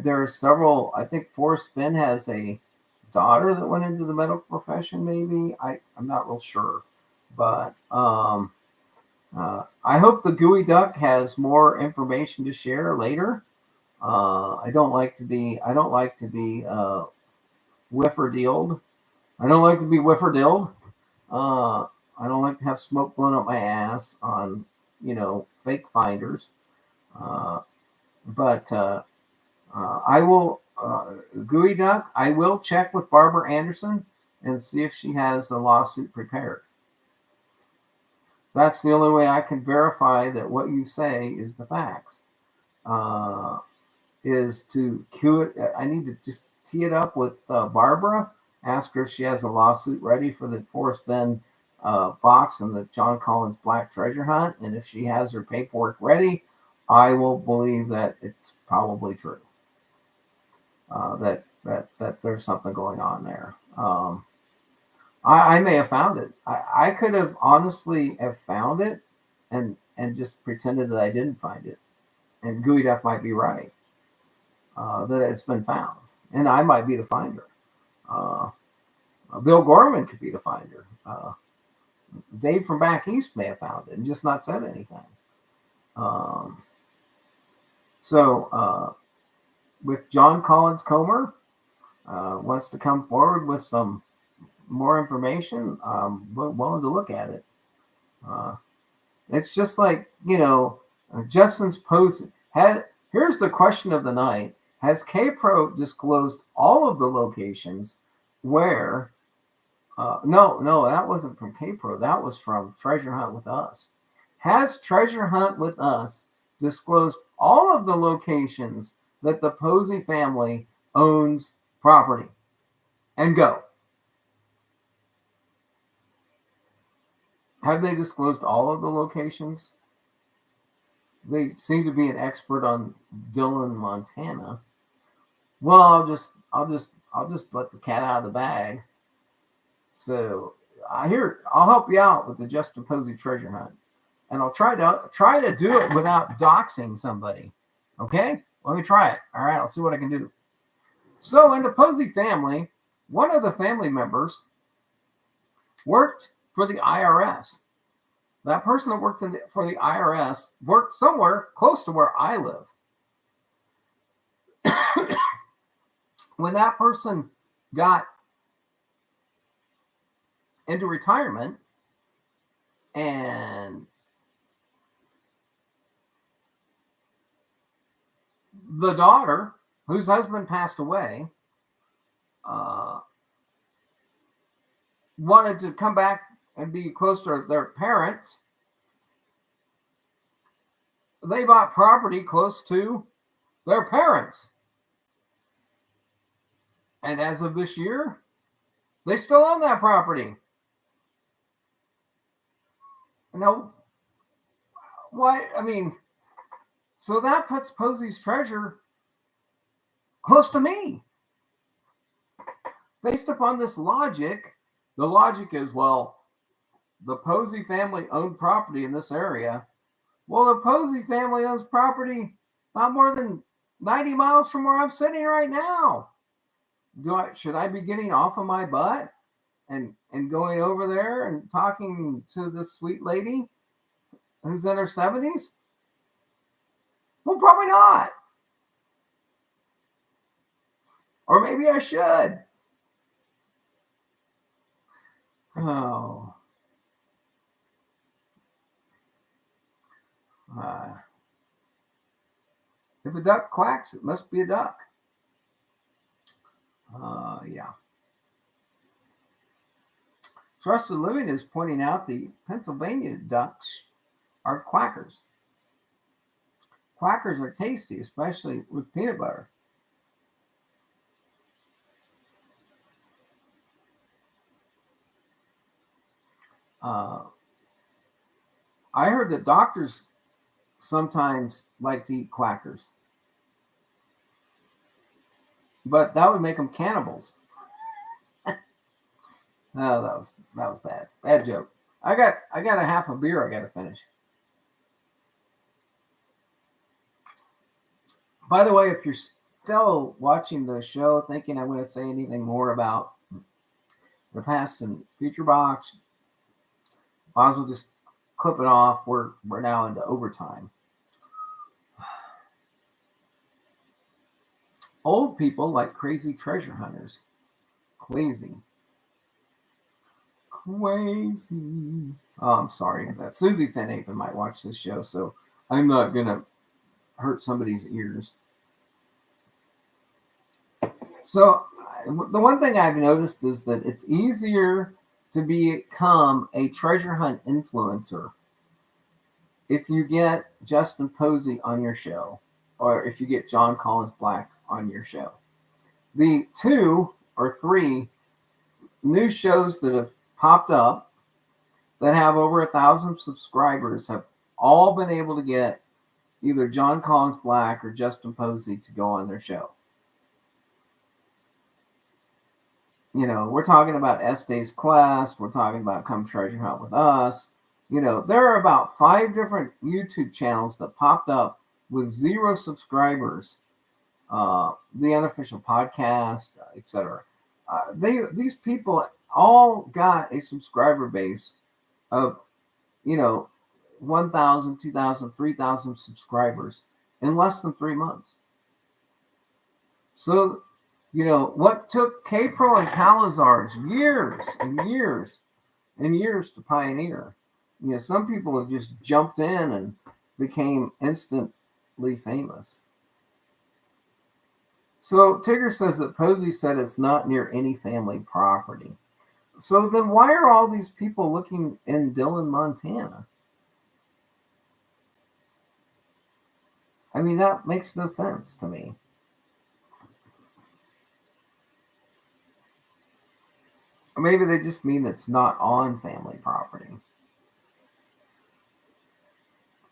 There are several. I think Forrest Finn has a daughter that went into the medical profession. Maybe I'm not real sure, but I hope the Geoduck has more information to share later. I don't like to be whiffer-dealed. I don't like to be whiffer-dilled. I don't like to have smoke blown up my ass on fake finders. Uh, but I will Geoduck. I will check with Barbara Anderson and see if she has a lawsuit prepared. That's the only way I can verify that what you say is the facts. Is to cue it. I need to just tee it up with Barbara. Ask her if she has a lawsuit ready for the Forrest Finn box and the John Collins Black treasure hunt. And if she has her paperwork ready, I will believe that it's probably true. That there's something going on there. I may have found it. I could have honestly have found it and just pretended that I didn't find it. And Geoduck might be right that it's been found, and I might be the finder. Bill Gorman could be the finder. Dave from back east may have found it and just not said anything. With John Collins Comer wants to come forward with some more information, I'm willing to look at it. It's just like, Justin's post. Here's the question of the night. Has K-Pro disclosed all of the locations where... no, that wasn't from K-Pro. That was from Treasure Hunt with Us. Has Treasure Hunt with Us disclosed all of the locations that the Posey family owns property? And go. Have they disclosed all of the locations? They seem to be an expert on Dillon, Montana. Well, I'll just let the cat out of the bag. So I'll help you out with the Justin Posey treasure hunt, and I'll try to do it without doxing somebody. Okay, let me try it. All right, I'll see what I can do. So in the Posey family, one of the family members worked for the IRS. That person that worked for the IRS worked somewhere close to where I live. When that person got into retirement, and the daughter, whose husband passed away, wanted to come back and be close to their parents. They bought property close to their parents. And as of this year, they still own that property. Now, why? I mean, so that puts Posey's treasure close to me. Based upon this logic, the logic is, well, the Posey family owned property in this area. Well, the Posey family owns property not more than 90 miles from where I'm sitting right now. Should I be getting off of my butt and going over there and talking to this sweet lady who's in her 70s? Well, probably not. Or maybe I should. Oh. If a duck quacks, it must be a duck. Yeah. Trusted Living is pointing out the Pennsylvania ducks are quackers. Quackers are tasty, especially with peanut butter. I heard that doctors sometimes like to eat quackers, but that would make them cannibals. No, that was bad. Bad joke. I got a half a beer I got to finish. By the way, if you're still watching the show thinking I'm going to say anything more about the past and future box, might as well just clip it off. We're now into overtime. Old people like crazy treasure hunters. Crazy. Oh, I'm sorry. That Susie Finhaven might watch this show, so I'm not going to hurt somebody's ears. So the one thing I've noticed is that it's easier to become a treasure hunt influencer if you get Justin Posey on your show, or if you get John Collins Black on your show. The 2 or 3 new shows that have popped up that have over 1,000 subscribers have all been able to get either John Collins Black or Justin Posey to go on their show. You know, we're talking about Estes Quest. We're talking about Come Treasure Hunt with Us. You know, there are about 5 different YouTube channels that popped up with 0 subscribers. The Unofficial Podcast, etc. These people all got a subscriber base of, 1,000, 2,000, 3,000 subscribers in less than 3 months. So, what took K-Pro and Calazars years and years and years to pioneer. Some people have just jumped in and became instantly famous. So Tigger says that Posey said it's not near any family property. So then why are all these people looking in Dillon, Montana? I mean, that makes no sense to me. Or maybe they just mean it's not on family property.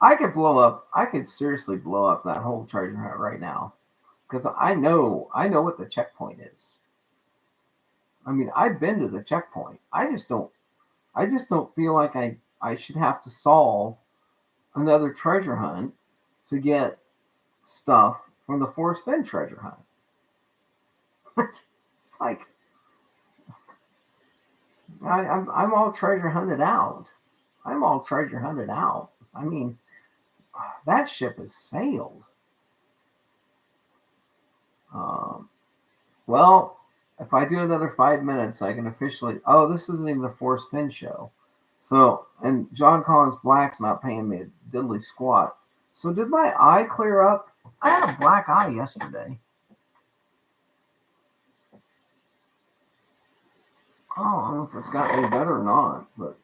I could seriously blow up that whole treasure hunt right now. Because I know what the checkpoint is. I mean, I've been to the checkpoint. I just don't feel like I should have to solve another treasure hunt to get stuff from the Forrest Fenn treasure hunt. It's like I'm all treasure hunted out. I'm all treasure hunted out. I mean, that ship has sailed. Well, If I do another 5 minutes, I can officially. Oh, this isn't even a Forrest Finn show. So, and John Collins Black's not paying me a diddly squat. So, did my eye clear up? I had a black eye yesterday. I don't know if it's got any better or not, but.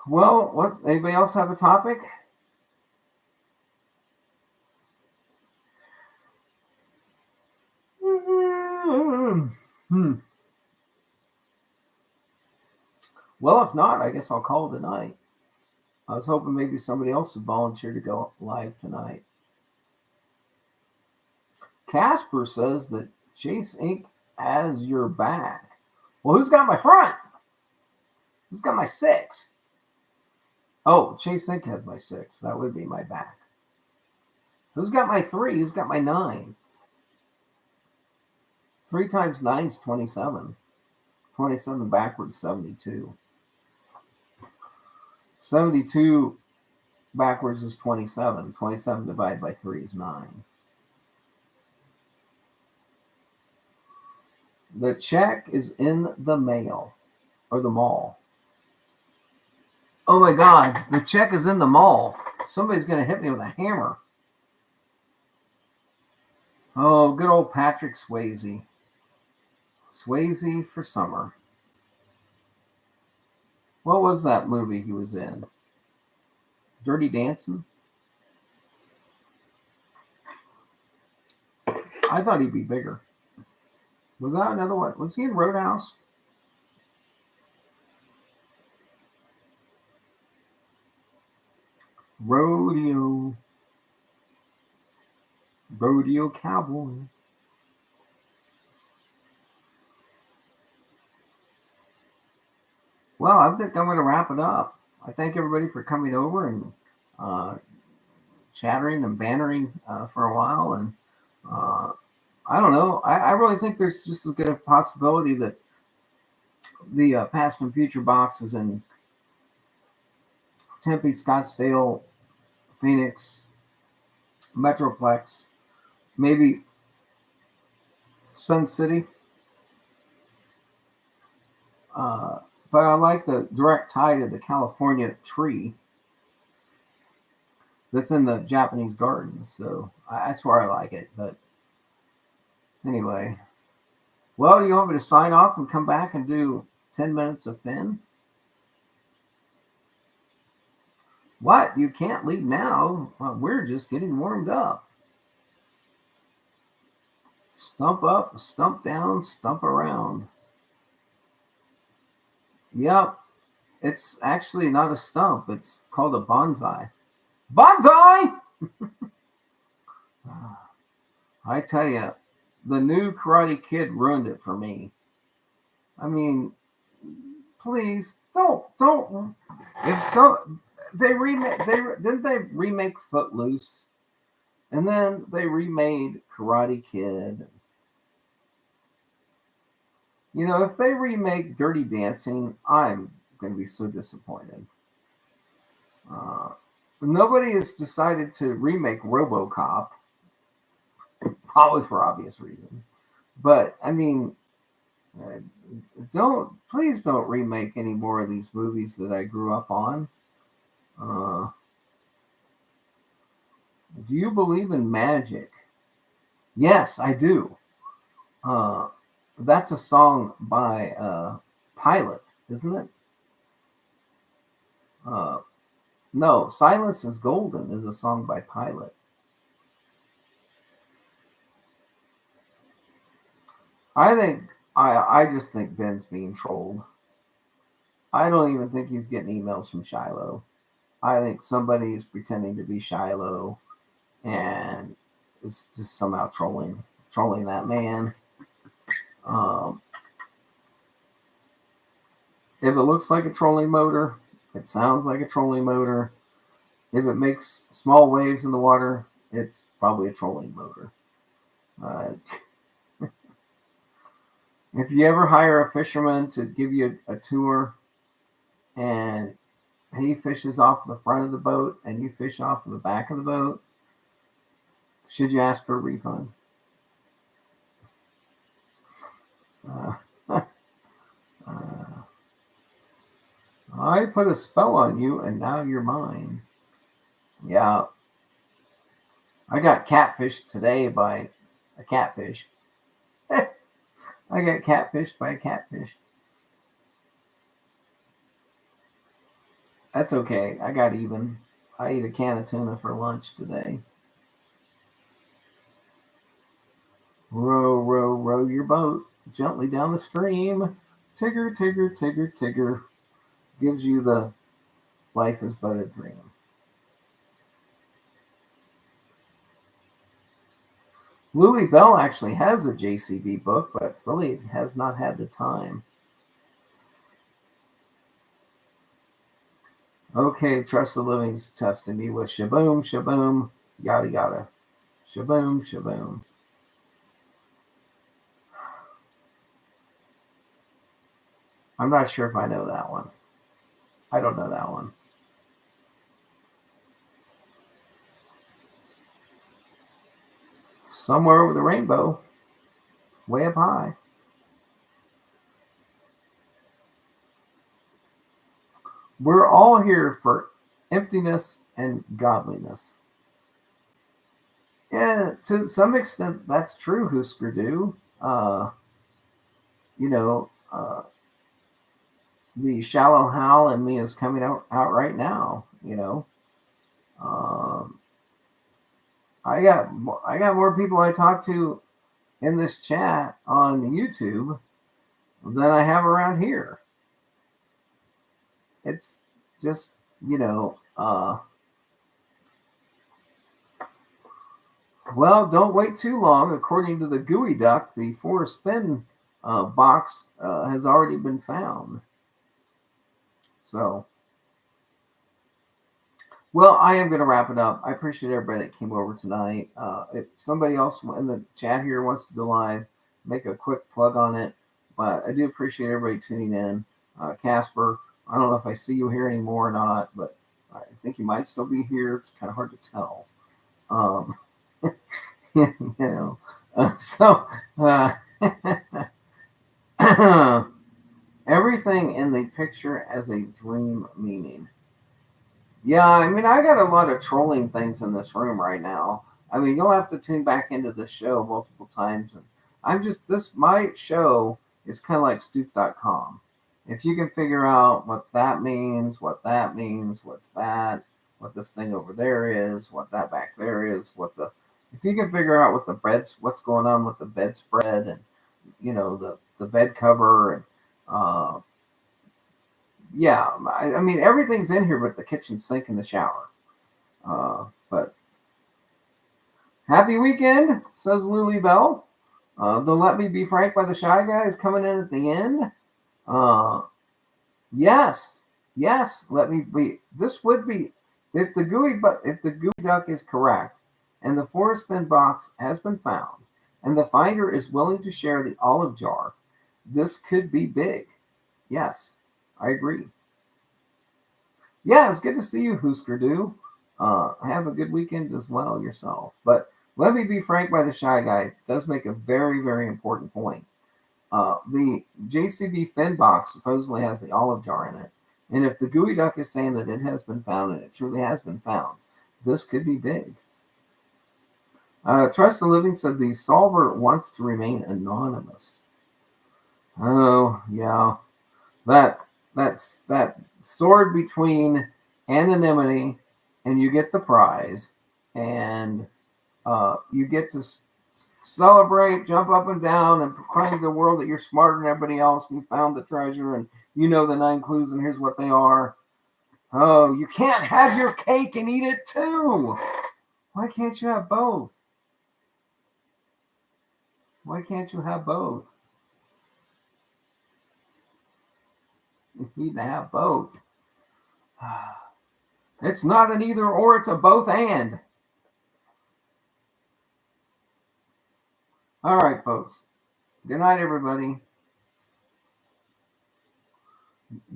Well, what's anybody else have a topic? Hmm. Well, if not, I guess I'll call it a night. I was hoping maybe somebody else would volunteer to go live tonight. Casper says that Chase Inc. has your back. Well, who's got my front? Who's got my 6? Oh, Chase Inc. has my 6. That would be my back. Who's got my 3? Who's got my 9? 3 times 9 is 27. 27 backwards, 72. 72 backwards is 27. 27 divided by 3 is 9. The check is in the mail or the mall. Oh my God, the check is in the mall. Somebody's going to hit me with a hammer. Oh, good old Patrick Swayze. Swayze for summer. What was that movie he was in? Dirty Dancing? I thought he'd be bigger. Was that another one? Was he in Roadhouse? Rodeo Cowboy. Well, I think I'm going to wrap it up. I thank everybody for coming over and chattering and bantering for a while. And I don't know. I really think there's just as good a possibility that the past and future boxes in Tempe, Scottsdale, Phoenix, Metroplex, maybe Sun City. But I like the direct tie to the California tree that's in the Japanese gardens. So that's where I like it. But anyway, well, do you want me to sign off and come back and do 10 minutes of Finn? What? You can't leave now. We're just getting warmed up. Stump up, stump down, stump around. Yep. It's actually not a stump. It's called a bonsai. Bonsai! I tell you, the new Karate Kid ruined it for me. I mean, please don't. If so, didn't they remake Footloose, and then they remade Karate Kid. You know, if they remake Dirty Dancing, I'm going to be so disappointed. Nobody has decided to remake RoboCop, probably for obvious reasons. But I mean, please don't remake any more of these movies that I grew up on. Do you believe in magic? Yes, I do. That's a song by Pilot, isn't it? No, Silence is Golden is a song by Pilot. I just think Ben's being trolled. I don't even think he's getting emails from Shiloh. I think somebody is pretending to be Shiloh and is just somehow trolling that man. If it looks like a trolling motor, it sounds like a trolling motor. If it makes small waves in the water, it's probably a trolling motor. If you ever hire a fisherman to give you a tour and he fishes off the front of the boat and you fish off of the back of the boat, should you ask for a refund? I put a spell on you and now you're mine. Yeah. I got catfished today by a catfish. I got catfished by a catfish. That's okay. I got even. I ate a can of tuna for lunch today. Row, row, row your boat gently down the stream. Tigger, tigger, tigger, tigger. Gives you the life is but a dream. Lily Bell actually has a JCB book, but really has not had the time. Okay, Trust the Living's testing me with shaboom, shaboom, yada yada. Shaboom, shaboom. I'm not sure if I know that one. I don't know that one. Somewhere over the rainbow, way up high. We're all here for emptiness and godliness. Yeah, to some extent, that's true, Husker Du. You know, the shallow Hal in me is coming out right now. Um, I got more people I talk to in this chat on YouTube than I have around here. It's just, well, don't wait too long. According to the Gooey Duck, the Forrest Fenn box has already been found. So, well, I am going to wrap it up. I appreciate everybody that came over tonight. If somebody else in the chat here wants to go live, make a quick plug on it. But I do appreciate everybody tuning in. Casper, I don't know if I see you here anymore or not, but I think you might still be here. It's kind of hard to tell. So everything in the picture has a dream meaning. Yeah, I mean, I got a lot of trolling things in this room right now. I mean, you'll have to tune back into the show multiple times. And my show is kind of like Stoof.com. If you can figure out what that means, what's that, what this thing over there is, what that back there is, if you can figure out what's going on with the bedspread and, the bed cover and, yeah, I mean, everything's in here but the kitchen sink and the shower. But happy weekend, says Lily Bell. The Let Me Be Frank by the Shy Guy is coming in at the end. Yes, let me be. This would be if the Gooey Duck is correct, and the Forrest Fenn box has been found, and the finder is willing to share the olive jar. This could be big. Yes, I agree. Yeah, it's good to see you, Husker Du. Have a good weekend as well yourself. But Let Me Be Frank by the Shy Guy does make a very, very important point. The JCB Fenn box supposedly has the olive jar in it. And if the Gooey Duck is saying that it has been found, and it truly has been found, this could be big. Trust the Living said the solver wants to remain anonymous. Oh, yeah. That's that sword between anonymity and you get the prize, and you get to celebrate, jump up and down, and proclaim to the world that you're smarter than everybody else and you found the treasure and you know the 9 clues and here's what they are. Oh, you can't have your cake and eat it too. Why can't you have both? Why can't you have both? You need to have both. It's not an either or, it's a both and. All right, folks. Good night, everybody.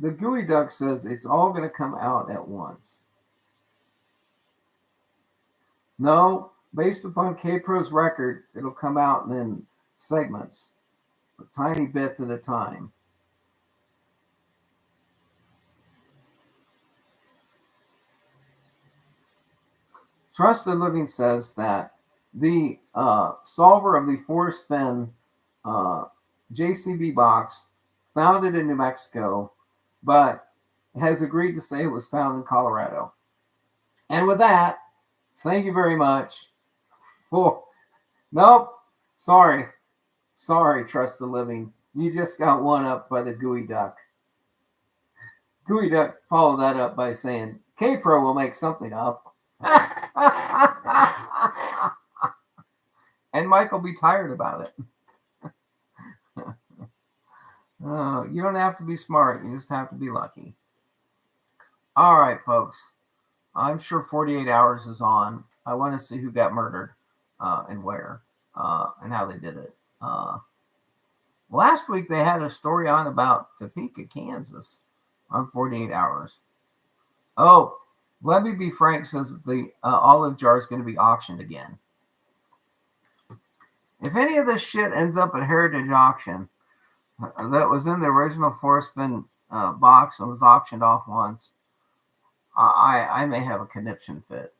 The Gooey Duck says it's all going to come out at once. No, based upon K-Pro's record, it'll come out in segments, tiny bits at a time. Trusted Living says that the solver of the Forrest Fenn JCB box founded in New Mexico, but has agreed to say it was found in Colorado. And with that, thank you very much for. Nope. Sorry, Trusted Living. You just got one up by the Gooey Duck. Gooey Duck followed that up by saying, K-Pro will make something up. And Mike will be tired about it. You don't have to be smart. You just have to be lucky. All right, folks. I'm sure 48 Hours is on. I want to see who got murdered and where and how they did it. Last week, they had a story on about Topeka, Kansas on 48 Hours. Oh, let me be frank, says that the olive jar is going to be auctioned again. If any of this shit ends up at Heritage Auction that was in the original Forrest Fenn box and was auctioned off once, I may have a conniption fit.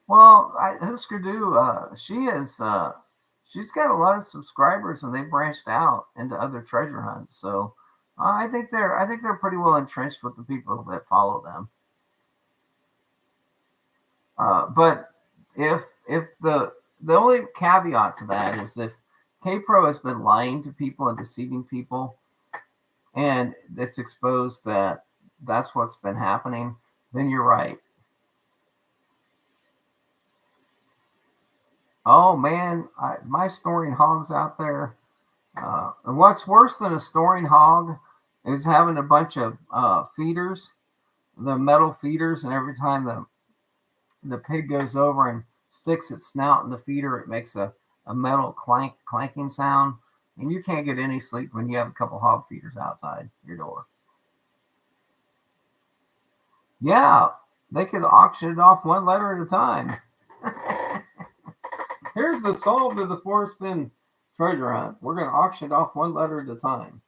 Well, Husker Du, she's got a lot of subscribers, and they branched out into other treasure hunts. So I think they're pretty well entrenched with the people that follow them. But if the only caveat to that is if K-Pro has been lying to people and deceiving people, and it's exposed that that's what's been happening, then you're right. Oh man, my storing hog's out there. And what's worse than a storing hog is having a bunch of feeders, the metal feeders, and every time the pig goes over and sticks its snout in the feeder, it makes a metal clanking sound. And you can't get any sleep when you have a couple hog feeders outside your door. Yeah, they could auction it off one letter at a time. Here's the solve to the Forrest Fenn treasure hunt. We're going to auction it off one letter at a time.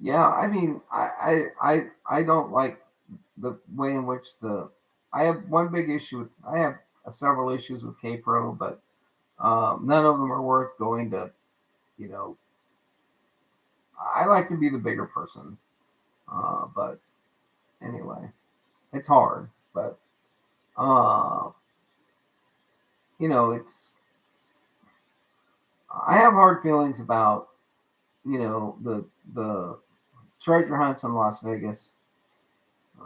Yeah, I mean, I don't like the way in which I have one big issue. I have several issues with K-Pro, but none of them are worth going to, I like to be the bigger person. But anyway, it's hard, but, I have hard feelings about, the treasure hunts in Las Vegas,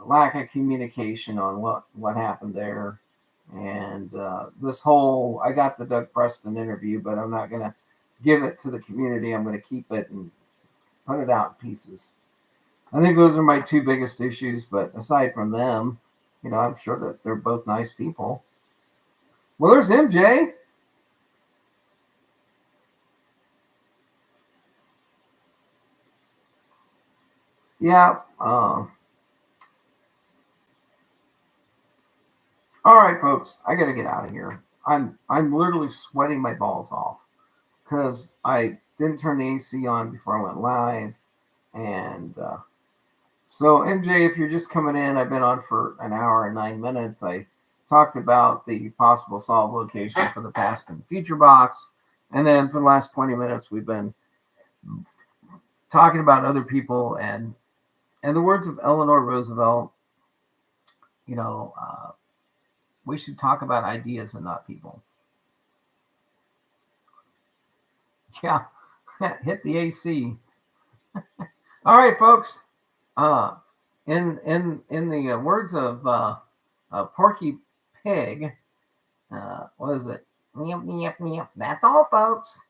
lack of communication on what happened there. And this whole, I got the Doug Preston interview, but I'm not going to give it to the community. I'm going to keep it and put it out in pieces. I think those are my two biggest issues. But aside from them, I'm sure that they're both nice people. Well, there's MJ. Yeah. All right, folks. I got to get out of here. I'm literally sweating my balls off because I didn't turn the AC on before I went live. And so, MJ, if you're just coming in, I've been on for an hour and 9 minutes. I talked about the possible solve location for the past and future box. And then for the last 20 minutes, we've been talking about other people. And the words of Eleanor Roosevelt, we should talk about ideas and not people. Yeah, hit the AC. All right, folks. In the words of Porky Pig, what is it? Yep. That's all, folks.